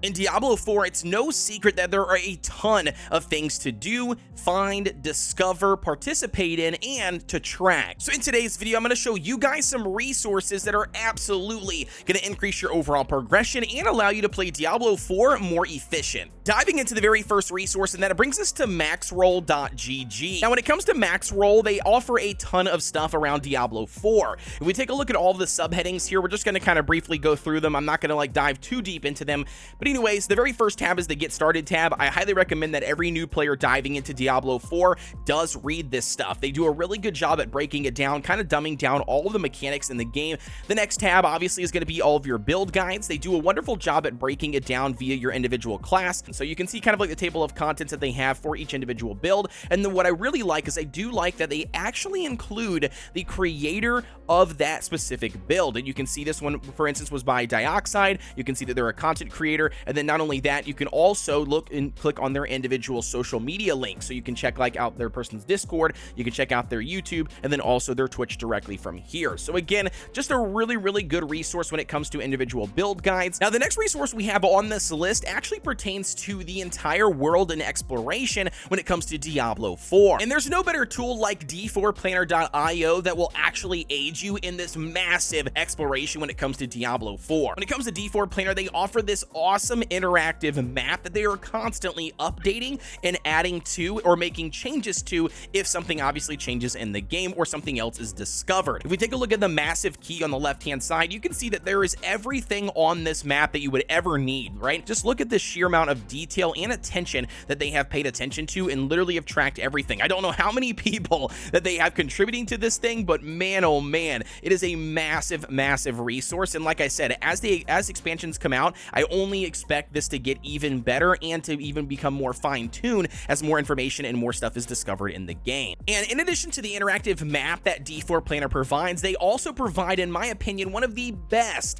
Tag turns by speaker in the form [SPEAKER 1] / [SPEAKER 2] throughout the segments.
[SPEAKER 1] In Diablo 4, it's no secret that there are a ton of things to do, find, discover, participate in, and to track. So in today's video, I'm going to show you guys some resources that are absolutely going to increase your overall progression and allow you to play Diablo 4 more efficient. Diving into the very first resource, and that brings us to maxroll.gg. Now, when it comes to Maxroll, they offer a ton of stuff around Diablo 4. If we take a look at all of the subheadings here, we're just going to kind of briefly go through them. I'm not going to like dive too deep into them, but anyways, the very first tab is the Get Started tab. I highly recommend that every new player diving into Diablo 4 does read this stuff. They do a really good job at breaking it down, kind of dumbing down all of the mechanics in the game. The next tab obviously is going to be all of your build guides. They do a wonderful job at breaking it down via your individual class. So you can see kind of like the table of contents that they have for each individual build. And then what I really like is I do like that they actually include the creator of that specific build. And you can see this one, for instance, was by Dioxide. You can see that they're a content creator. And then not only that, you can also look and click on their individual social media links. So you can check like out their person's Discord, you can check out their YouTube, and then also their Twitch directly from here. So again, just a really good resource when it comes to individual build guides. Now, the next resource we have on this list actually pertains to the entire world and exploration when it comes to Diablo 4. And there's no better tool like d4planner.io that will actually aid you in this massive exploration when it comes to Diablo 4. When it comes to D4 Planner, they offer this awesome interactive map that they are constantly updating and adding to or making changes to if something obviously changes in the game or something else is discovered. If we take a look at the massive key on the left-hand side, you can see that there is everything on this map that you would ever need, right? Just look at the sheer amount of detail and attention that they have paid attention to and literally have tracked everything. I don't know how many people that they have contributing to this thing, but man, oh man, it is a massive resource. And like I said, as expansions come out, I only expect this to get even better and to even become more fine-tuned as more information and more stuff is discovered in the game. And in addition to the interactive map that D4 Planner provides, they also provide, in my opinion, one of the best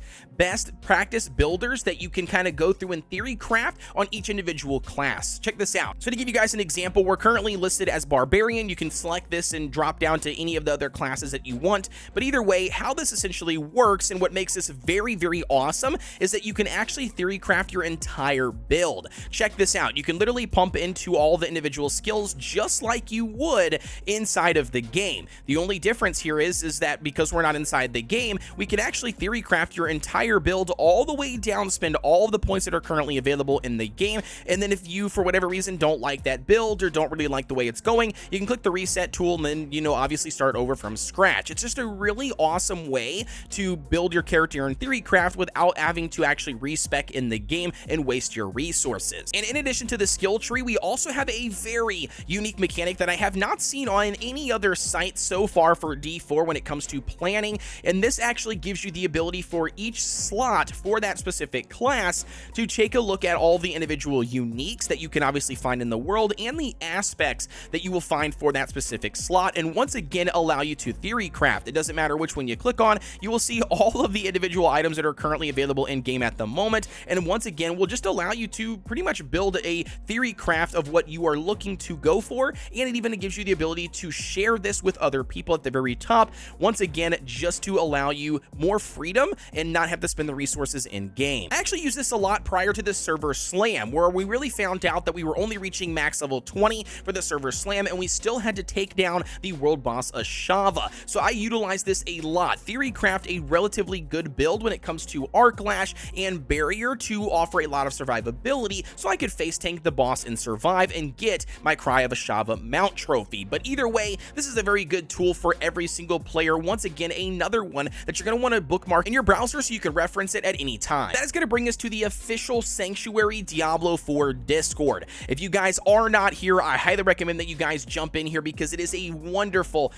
[SPEAKER 1] practice builders that you can kind of go through and theory craft on each individual class. Check this out. So to give you guys an example, we're currently listed as Barbarian. You can select this and drop down to any of the other classes that you want. But either way, how this essentially works and what makes this very awesome is that you can actually theory craft your entire build. Check this out. You can literally pump into all the individual skills just like you would inside of the game. The only difference here is that because we're not inside the game, we can actually theory craft your entire build all the way down, spend all of the points that are currently available in the game, and then if you for whatever reason don't like that build or don't really like the way it's going, you can click the reset tool and then, you know, obviously start over from scratch. It's just a really awesome way to build your character in theory craft without having to actually respec in the game and waste your resources. And in addition to the skill tree, we also have a very unique mechanic that I have not seen on any other site so far for D4 when it comes to planning, and this actually gives you the ability for each slot for that specific class to take a look at all the individual uniques that you can obviously find in the world and the aspects that you will find for that specific slot, and once again allow you to theory craft. It doesn't matter which one you click on, you will see all of the individual items that are currently available in game at the moment, and once again will just allow you to pretty much build a theory craft of what you are looking to go for, and it even gives you the ability to share this with other people at the very top, once again just to allow you more freedom and not have to spend the resources in game. I actually used this a lot prior to the server slam, where we really found out that we were only reaching max level 20 for the server slam and we still had to take down the world boss Ashava. So I utilized this a lot. Theory craft a relatively good build when it comes to Arc Lash and Barrier to offer a lot of survivability so I could face tank the boss and survive and get my Cry of Ashava mount trophy. But either way, this is a very good tool for every single player. Once again, another one that you're going to want to bookmark in your browser so you can reference it at any time. That is going to bring us to the official Sanctuary Diablo 4 Discord. If you guys are not here, I highly recommend that you guys jump in here because it is a wonderful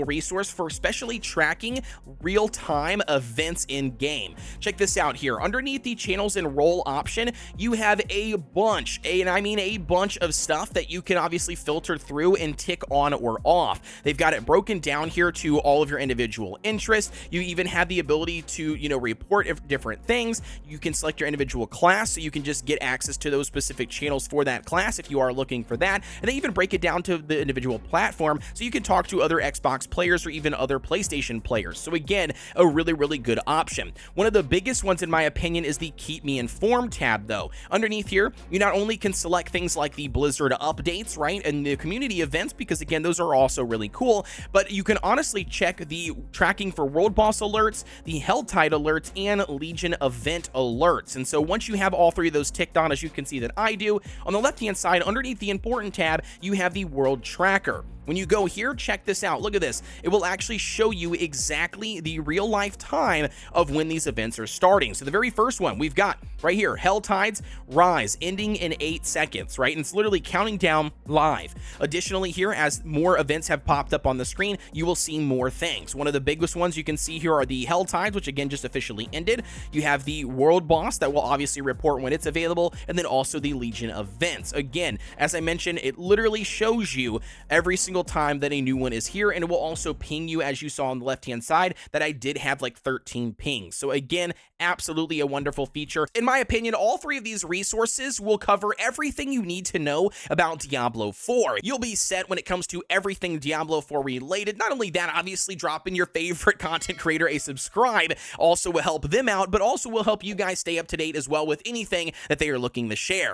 [SPEAKER 1] resource for especially tracking real-time events in game. Check this out here. Underneath the channels and role option, you have a bunch, and I mean a bunch of stuff that you can obviously filter through and tick on or off. They've got it broken down here to all of your individual interests. You even have the ability to, you know, report different things. You can select your individual class so you can just get access to those specific channels for that class if you are looking for that. And they even break it down to the individual platform so you can talk to other Xbox players or even other PlayStation players. So again, a really good option. One of the biggest ones in my opinion is the Keep Me Informed Inform tab though. Underneath here, you not only can select things like the Blizzard updates, right, and the community events, because again, those are also really cool, but you can honestly check the tracking for world boss alerts, the Helltide alerts, and Legion event alerts. And so once you have all three of those ticked on, as you can see that I do, on the left-hand side, underneath the important tab, you have the world tracker. When you go here, check this out. Look at this. It will actually show you exactly the real life time of when these events are starting. So the very first one we've got right here, Helltides Rise, ending in 8 seconds, right? And it's literally counting down live. Additionally here, as more events have popped up on the screen, you will see more things. One of the biggest ones you can see here are the Helltides, which again just officially ended. You have the World Boss that will obviously report when it's available, and then also the Legion events. Again, as I mentioned, it literally shows you every single time that a new one is here, and it will also ping you, as you saw on the left hand side, that I did have like 13 pings. So again, absolutely a wonderful feature. In my opinion, all three of these resources will cover everything you need to know about Diablo 4. You'll be set when it comes to everything Diablo 4 related. Not only that, obviously dropping your favorite content creator a subscribe also will help them out, but also will help you guys stay up to date as well with anything that they are looking to share.